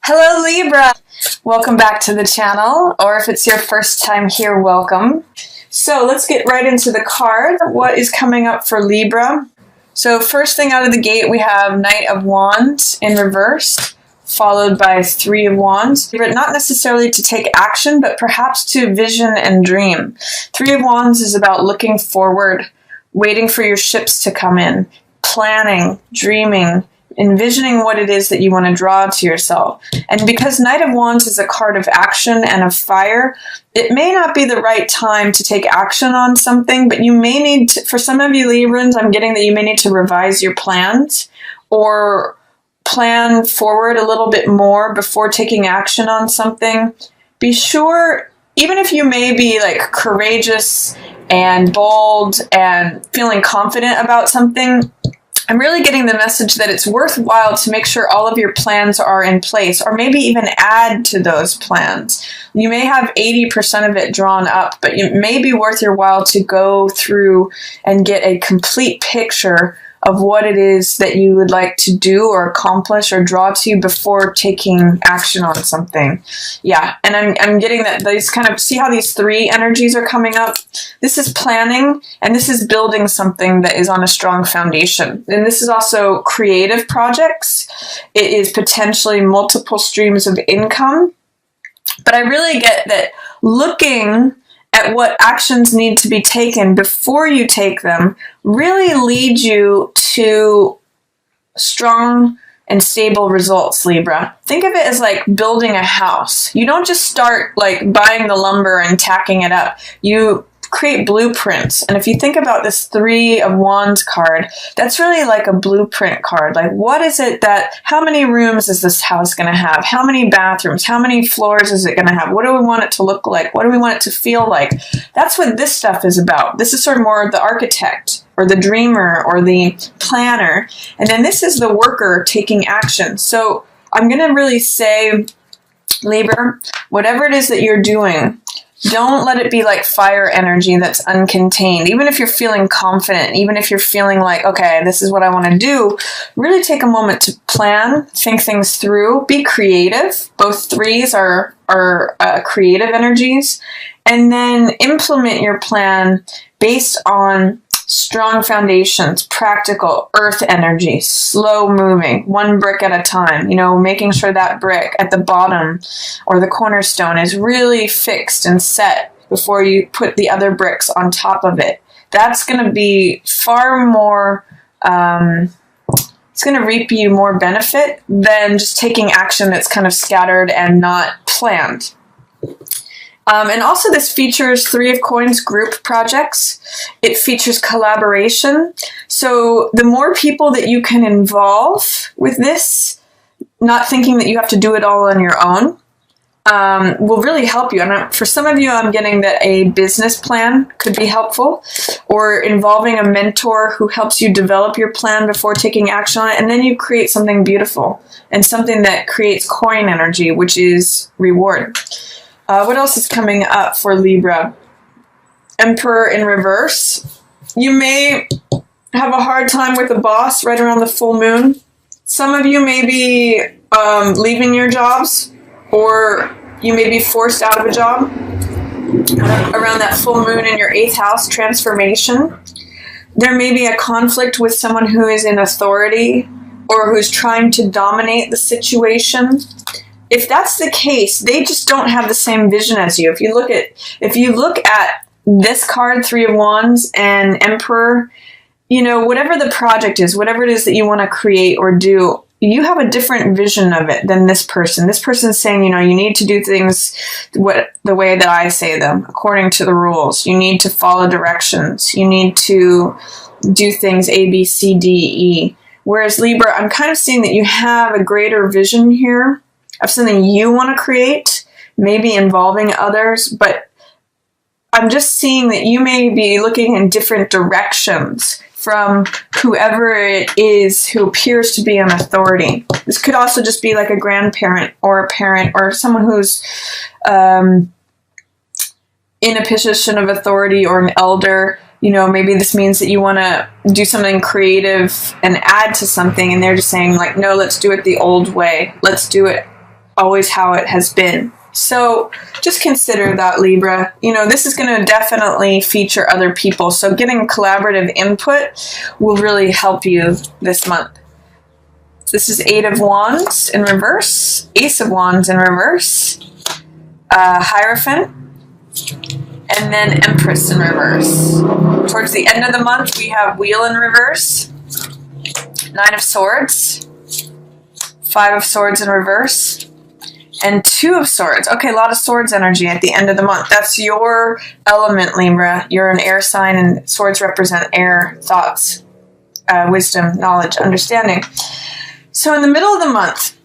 Hello Libra! Welcome back to the channel, or if it's your first time here, welcome. So let's get right into the card. What is coming up for Libra? So first thing out of the gate, we have Knight of Wands in reverse, followed by Three of Wands. Not necessarily to take action, but perhaps to vision and dream. Three of Wands is about looking forward, waiting for your ships to come in, planning, dreaming, envisioning what it is that you want to draw to yourself. And because Knight of Wands is a card of action and of fire, it may not be the right time to take action on something, but you may need to, for some of you Librans, I'm getting that you may need to revise your plans or plan forward a little bit more before taking action on something. Be sure, even if you may be like courageous and bold and feeling confident about something, I'm really getting the message that it's worthwhile to make sure all of your plans are in place, or maybe even add to those plans. You may have 80% of it drawn up, but it may be worth your while to go through and get a complete picture of what it is that you would like to do or accomplish or draw to before taking action on something. Yeah, and I'm getting that these kind of, see how these three energies are coming up? This is planning, and this is building something that is on a strong foundation. And this is also creative projects. It is potentially multiple streams of income. But I really get that looking at what actions need to be taken before you take them really lead you to strong and stable results, Libra. Think of it as like building a house. You don't just start like buying the lumber and tacking it up. You create blueprints. And if you think about this Three of Wands card, that's really like a blueprint card. Like, what is it that, how many rooms is this house going to have? How many bathrooms? How many floors is it going to have? What do we want it to look like? What do we want it to feel like? That's what this stuff is about. This is sort of more the architect or the dreamer or the planner. And then this is the worker taking action. So I'm going to really say, Libra, whatever it is that you're doing, don't let it be like fire energy that's uncontained. Even if you're feeling confident, even if you're feeling like, okay, this is what I want to do, really take a moment to plan, think things through, be creative. Both threes are creative energies. And then implement your plan based on strong foundations, practical earth energy, slow moving, one brick at a time, making sure that brick at the bottom or the cornerstone is really fixed and set before you put the other bricks on top of it. That's going to be far more, it's going to reap you more benefit than just taking action that's kind of scattered and not planned. And also this features Three of Coins group projects. It features collaboration. So the more people that you can involve with this, not thinking that you have to do it all on your own, will really help you. And for some of you, I'm getting that a business plan could be helpful, or involving a mentor who helps you develop your plan before taking action on it. And then you create something beautiful and something that creates coin energy, which is reward. What else is coming up for Libra? Emperor in reverse. You may have a hard time with a boss right around the full moon. Some of you may be leaving your jobs, or you may be forced out of a job around that full moon in your 8th house transformation. There may be a conflict with someone who is in authority or who's trying to dominate the situation. If that's the case, they just don't have the same vision as you. If you look at this card, Three of Wands and Emperor, whatever the project is, whatever it is that you want to create or do, you have a different vision of it than this person. This person's saying, you need to do things the way that I say them, according to the rules. You need to follow directions. You need to do things A, B, C, D, E. Whereas Libra, I'm kind of seeing that you have a greater vision here of something you want to create, maybe involving others, but I'm just seeing that you may be looking in different directions from whoever it is who appears to be an authority. This could also just be like a grandparent or a parent or someone who's in a position of authority or an elder. Maybe this means that you want to do something creative and add to something, and they're just saying like, no, let's do it the old way. Let's do it always how it has been. So just consider that, Libra. You know, this is going to definitely feature other people. So getting collaborative input will really help you this month. This is Eight of Wands in reverse, Ace of Wands in reverse, Hierophant, and then Empress in reverse. Towards the end of the month, we have Wheel in reverse, Nine of Swords, Five of Swords in reverse, and Two of Swords. Okay, a lot of swords energy at the end of the month. That's your element, Libra. You're an air sign, and swords represent air, thoughts, wisdom, knowledge, understanding. So in the middle of the month,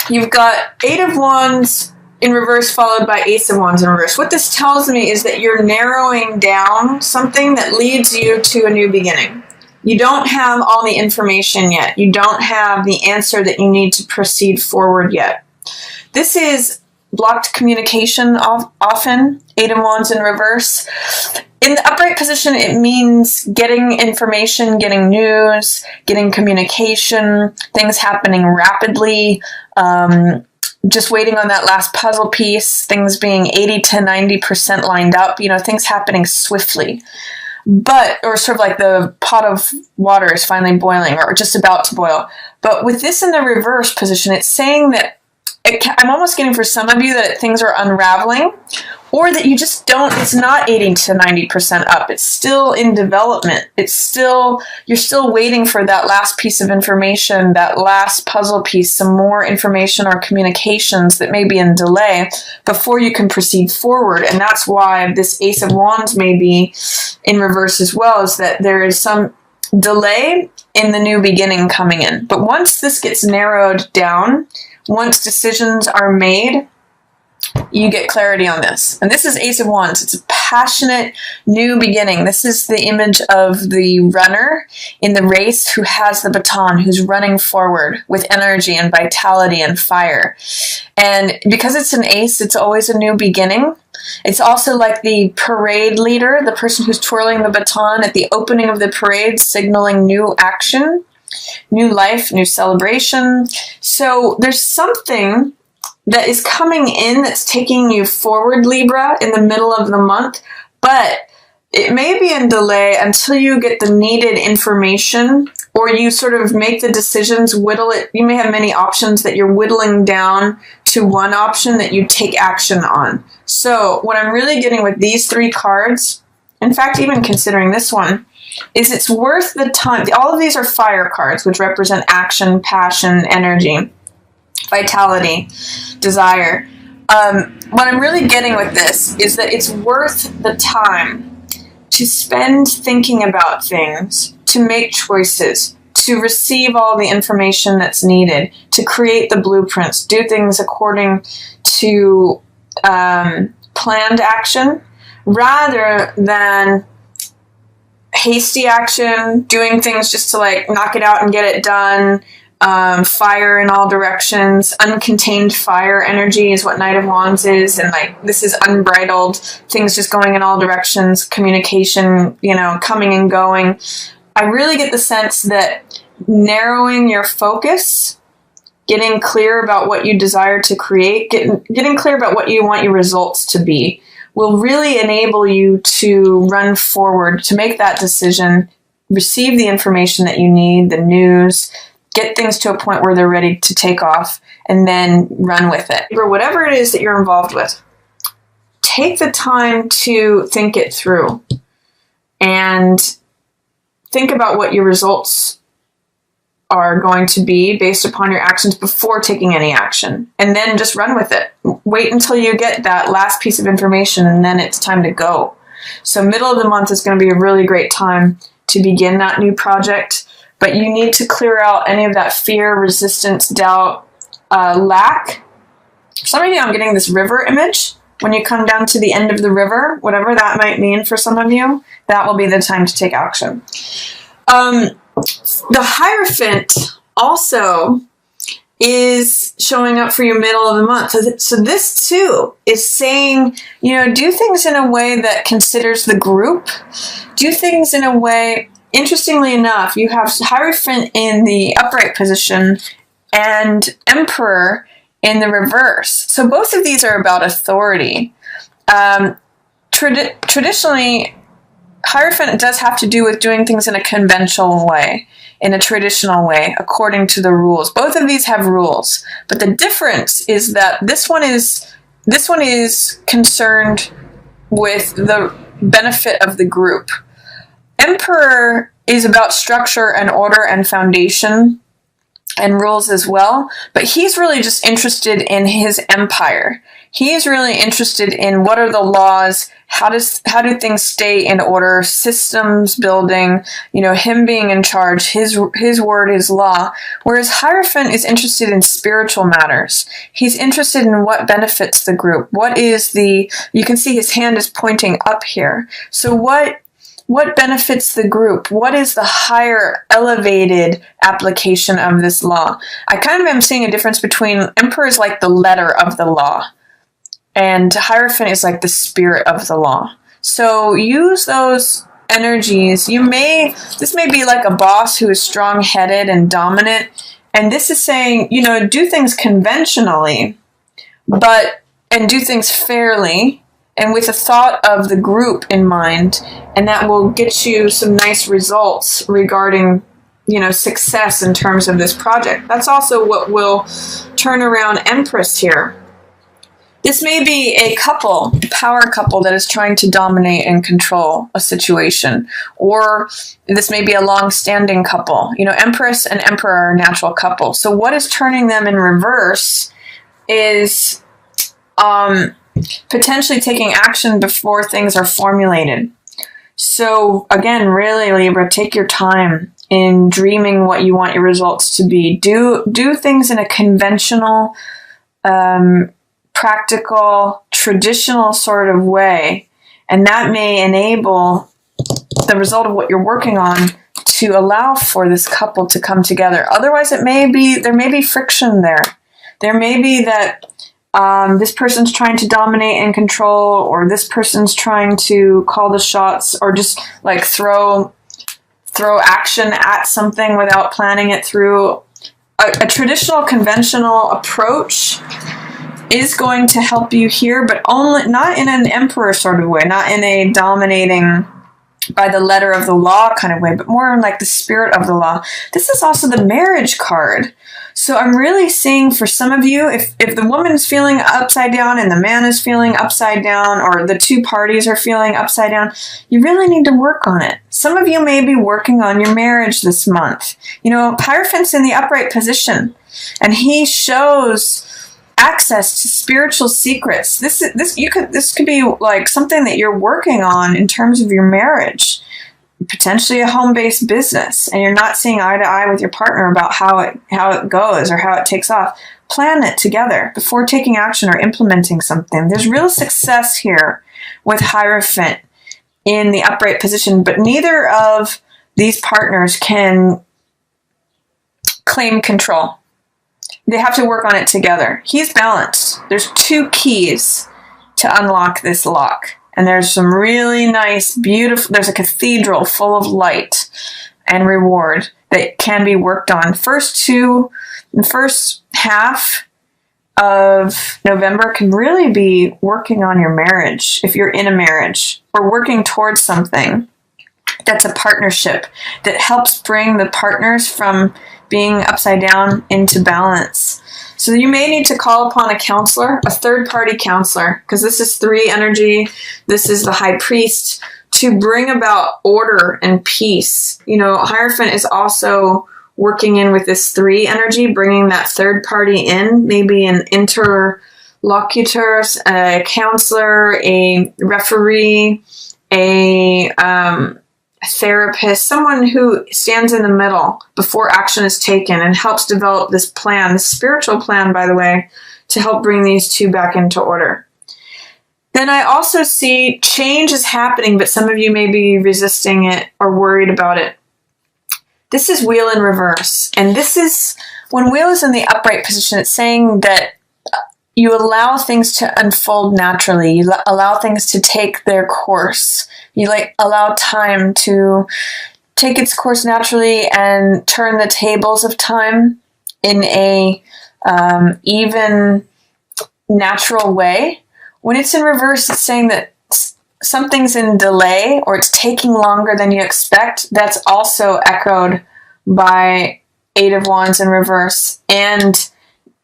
you've got Eight of Wands in reverse followed by Ace of Wands in reverse. What this tells me is that you're narrowing down something that leads you to a new beginning. You don't have all the information yet. You don't have the answer that you need to proceed forward yet. This is blocked communication often, Eight of Wands in reverse. In the upright position, it means getting information, getting news, getting communication, things happening rapidly, just waiting on that last puzzle piece, things being 80 to 90% lined up, you know, things happening swiftly. But, or sort of like the pot of water is finally boiling or just about to boil. But with this in the reverse position, it's saying that I'm almost getting for some of you that things are unraveling, or that you just don't, it's not 80 to 90% up. It's still in development. It's still, you're still waiting for that last piece of information, that last puzzle piece, some more information or communications that may be in delay before you can proceed forward. And that's why this Ace of Wands may be in reverse as well, is that there is some delay in the new beginning coming in. But once this gets narrowed down, once decisions are made, you get clarity on this. And this is Ace of Wands. It's a passionate new beginning. This is the image of the runner in the race who has the baton, who's running forward with energy and vitality and fire. And because it's an ace, it's always a new beginning. It's also like the parade leader, the person who's twirling the baton at the opening of the parade, signaling new action, new life, new celebration. So there's something that is coming in that's taking you forward, Libra, in the middle of the month, but it may be in delay until you get the needed information, or you sort of make the decisions, whittle it. You may have many options that you're whittling down to one option that you take action on. So what I'm really getting with these three cards, in fact, even considering this one, is it's worth the time. All of these are fire cards, which represent action, passion, energy, vitality, desire. What I'm really getting with this is that it's worth the time to spend thinking about things, to make choices, to receive all the information that's needed, to create the blueprints, do things according to planned action, rather than hasty action, doing things just to like knock it out and get it done. Fire in all directions, uncontained fire energy is what Knight of Wands is, and like this is unbridled, things just going in all directions, communication, you know, coming and going. I really get the sense that narrowing your focus, getting clear about what you desire to create, getting clear about what you want your results to be, will really enable you to run forward, to make that decision, receive the information that you need, the news, get things to a point where they're ready to take off, and then run with it. Or whatever it is that you're involved with, take the time to think it through and think about what your results are going to be based upon your actions before taking any action, and then just run with it. Wait until you get that last piece of information, and then it's time to go. So middle of the month is going to be a really great time to begin that new project. But you need to clear out any of that fear, resistance, doubt, lack. For some of you, I'm getting this river image. When you come down to the end of the river, whatever that might mean for some of you, that will be the time to take action. The Hierophant also is showing up for you middle of the month. So this too is saying, you know, do things in a way that considers the group. Do things in a way. Interestingly enough, you have Hierophant in the upright position and Emperor in the reverse. So both of these are about authority. Traditionally, Hierophant does have to do with doing things in a conventional way, in a traditional way, according to the rules. Both of these have rules, but the difference is that this one is concerned with the benefit of the group. Emperor is about structure and order and foundation and rules as well, but he's really just interested in his empire. He is really interested in what are the laws, how do things stay in order, systems building, him being in charge, his word is law. Whereas Hierophant is interested in spiritual matters. He's interested in what benefits the group. You can see his hand is pointing up here. So what benefits the group? What is the higher, elevated application of this law? I kind of am seeing a difference between Emperor is like the letter of the law, and Hierophant is like the spirit of the law. So use those energies. This may be like a boss who is strong-headed and dominant, and this is saying, do things conventionally, and do things fairly, and with a thought of the group in mind, and that will get you some nice results regarding, success in terms of this project. That's also what will turn around Empress here. This may be a power couple that is trying to dominate and control a situation, or this may be a long-standing couple. Empress and Emperor are a natural couple. So what is turning them in reverse is potentially taking action before things are formulated. So again, really, Libra, take your time in dreaming what you want your results to be. Do things in a conventional, practical, traditional sort of way, and that may enable the result of what you're working on to allow for this couple to come together. Otherwise, there may be friction there. There may be that this person's trying to dominate and control, or this person's trying to call the shots, or just like throw action at something without planning it through. A traditional, conventional approach is going to help you here, but only not in an Emperor sort of way, not in a dominating by the letter of the law kind of way, but more in like the spirit of the law. This is also the marriage card. So I'm really seeing for some of you, if the woman is feeling upside down and the man is feeling upside down, or the two parties are feeling upside down, you really need to work on it. Some of you may be working on your marriage this month. Hierophant's in the upright position, and he shows access to spiritual secrets. This could be like something that you're working on in terms of your marriage, potentially a home-based business, and you're not seeing eye to eye with your partner about how it goes or how it takes off. Plan it together before taking action or implementing something. There's real success here with Hierophant in the upright position, but neither of these partners can claim control. They have to work on it together. He's balanced. There's two keys to unlock this lock. And there's some really nice, beautiful, there's a cathedral full of light and reward that can be worked on. The first half of November can really be working on your marriage, if you're in a marriage, or working towards something that's a partnership that helps bring the partners from being upside down into balance. So you may need to call upon a counselor, a third-party counselor, because this is 3 energy. This is the high priest, to bring about order and peace. Hierophant is also working in with this 3 energy, bringing that third party in, maybe an interlocutor, a counselor, a referee, a therapist, someone who stands in the middle before action is taken and helps develop this plan, this spiritual plan, by the way, to help bring these two back into order. Then I also see change is happening, but some of you may be resisting it or worried about it. This is wheel in reverse. And this is, when wheel is in the upright position, it's saying that you allow things to unfold naturally. You allow things to take their course. You allow time to take its course naturally and turn the tables of time in a even natural way. When it's in reverse, it's saying that something's in delay or it's taking longer than you expect. That's also echoed by Eight of Wands in reverse and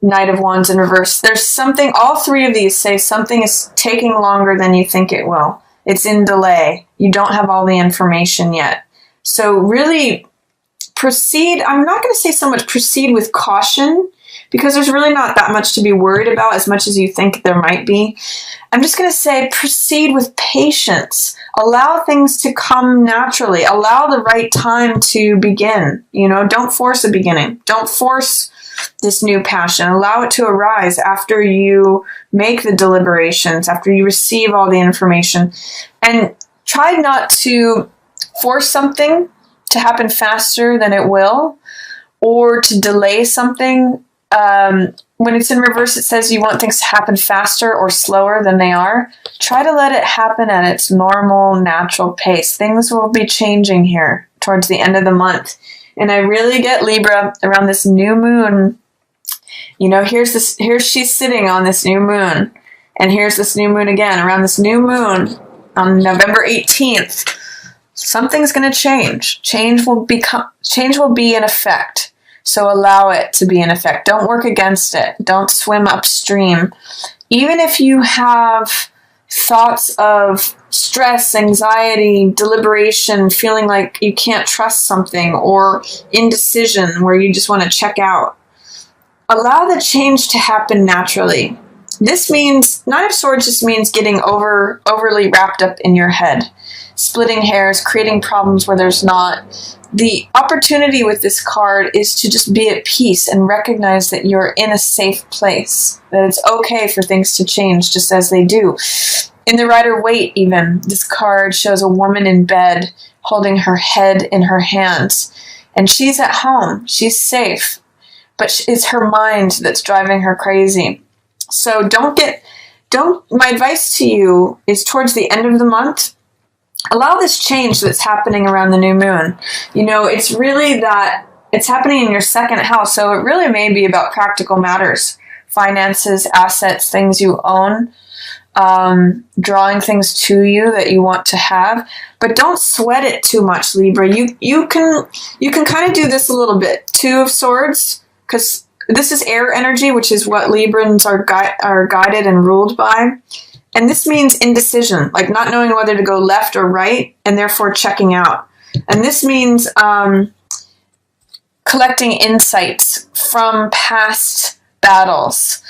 Knight of Wands in reverse. There's something, all three of these say something is taking longer than you think it will. It's in delay. You don't have all the information yet. So really proceed. I'm not going to say so much proceed with caution, because there's really not that much to be worried about as much as you think there might be. I'm just going to say proceed with patience. Allow things to come naturally. Allow the right time to begin. You know, don't force a beginning. Don't force this new passion. Allow it to arise after you make the deliberations, after you receive all the information. And try not to force something to happen faster than it will, or to delay something. When it's in reverse, it says you want things to happen faster or slower than they are. Try to let it happen at its normal, natural pace. Things will be changing here towards the end of the month. And I really get Libra around this new moon. You know, here she's sitting on this new moon. And here's this new moon again around this new moon on November 18th. Something's going to change. Change will be in effect. So allow it to be in effect. Don't work against it. Don't swim upstream. Even if you have thoughts of stress, anxiety, deliberation, feeling like you can't trust something, or indecision where you just want to check out, allow the change to happen naturally. This means, Nine of Swords just means getting overly wrapped up in your head, splitting hairs, creating problems where there's not. The opportunity with this card is to just be at peace and recognize that you're in a safe place, that it's okay for things to change just as they do. In the Rider-Waite even, this card shows a woman in bed holding her head in her hands, and she's at home, she's safe, but it's her mind that's driving her crazy. So my advice to you is towards the end of the month, allow this change that's happening around the new moon. You know, it's really that it's happening in your second house, so it really may be about practical matters, finances, assets, things you own, drawing things to you that you want to have. But don't sweat it too much, Libra. You can kind of do this a little bit. Two of Swords, because this is air energy, which is what Librans are guided and ruled by. And this means indecision, like not knowing whether to go left or right, and therefore checking out. And this means collecting insights from past battles.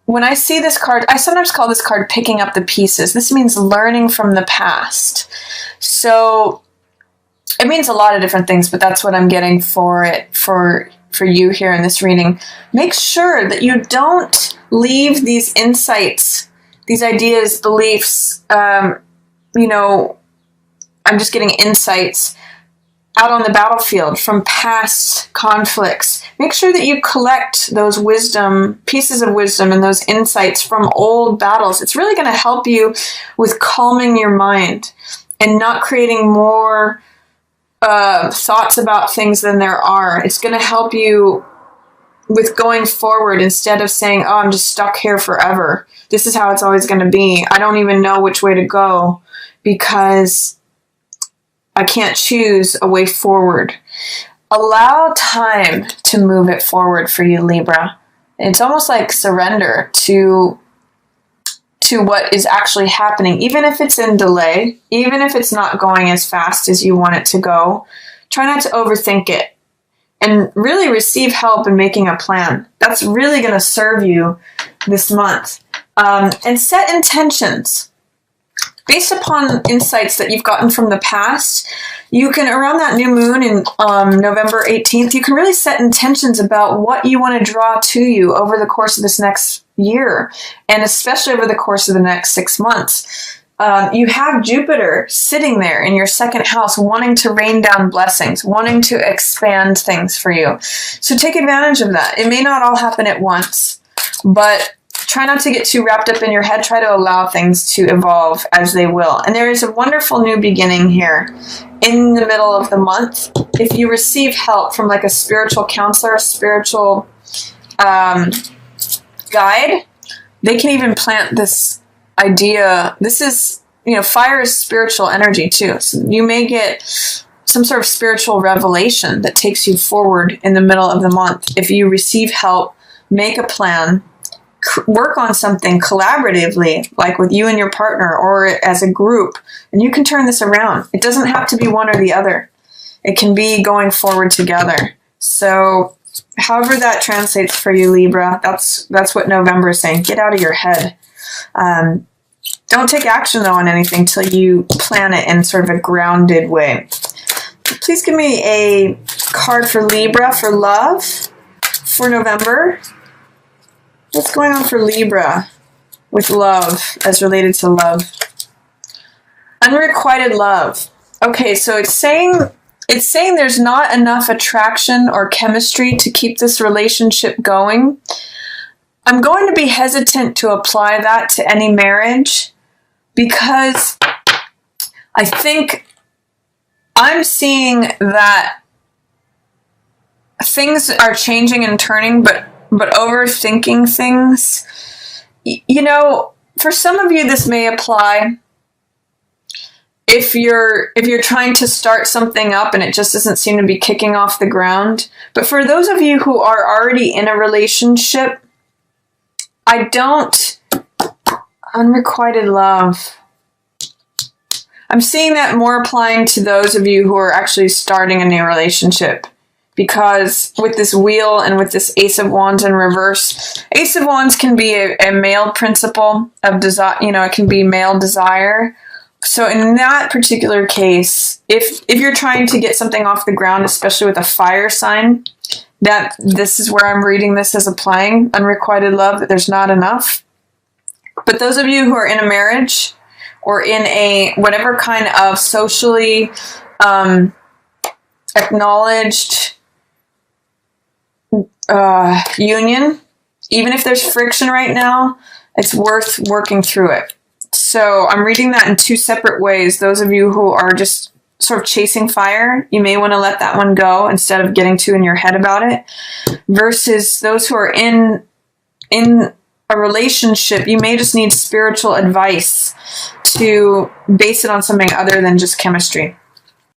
When I see this card, I sometimes call this card picking up the pieces. This means learning from the past. So it means a lot of different things, but that's what I'm getting for it, for you here in this reading. Make sure that you don't leave these insights, these ideas, beliefs, you know, I'm just getting insights out on the battlefield from past conflicts. Make sure that you collect those pieces of wisdom and those insights from old battles. It's really going to help you with calming your mind and not creating more thoughts about things than there are. It's going to help you with going forward instead of saying, oh, I'm just stuck here forever. This is how it's always going to be. I don't even know which way to go because I can't choose a way forward. Allow time to move it forward for you, Libra. It's almost like surrender to what is actually happening, even if it's in delay, even if it's not going as fast as you want it to go. Try not to overthink it and really receive help in making a plan. That's really going to serve you this month. And set intentions. Based upon insights that you've gotten from the past, you can, around that new moon in November 18th, you can really set intentions about what you want to draw to you over the course of this next year, and especially over the course of the next 6 months. You have Jupiter sitting there in your second house, wanting to rain down blessings, wanting to expand things for you. So take advantage of that. It may not all happen at once, but try not to get too wrapped up in your head. Try to allow things to evolve as they will. And there is a wonderful new beginning here in the middle of the month. If you receive help from like a spiritual counselor, a spiritual guide, they can even plant this idea. This is, fire is spiritual energy too. So you may get some sort of spiritual revelation that takes you forward in the middle of the month. If you receive help, make a plan, work on something collaboratively, like with you and your partner or as a group, and you can turn this around. It doesn't have to be one or the other. It can be going forward together. So however that translates for you, Libra, that's what November is saying. Get out of your head. Don't take action, though, on anything till you plan it in sort of a grounded way. Please give me a card for Libra for love for November. What's going on for Libra with love as related to love? Unrequited love. Okay, so it's saying there's not enough attraction or chemistry to keep this relationship going. I'm going to be hesitant to apply that to any marriage because I think I'm seeing that things are changing and turning, but overthinking things, for some of you, this may apply if you're trying to start something up and it just doesn't seem to be kicking off the ground. But for those of you who are already in a relationship, unrequited love. I'm seeing that more applying to those of you who are actually starting a new relationship. Because with this wheel and with this Ace of Wands in reverse, Ace of Wands can be a male principle of desire, it can be male desire. So in that particular case, if you're trying to get something off the ground, especially with a fire sign, that this is where I'm reading this as applying unrequited love, that there's not enough. But those of you who are in a marriage or in a whatever kind of socially acknowledged union, even if there's friction right now, it's worth working through it. So I'm reading that in two separate ways. Those of you who are just sort of chasing fire, you may want to let that one go instead of getting too in your head about it. Versus those who are in a relationship, you may just need spiritual advice to base it on something other than just chemistry.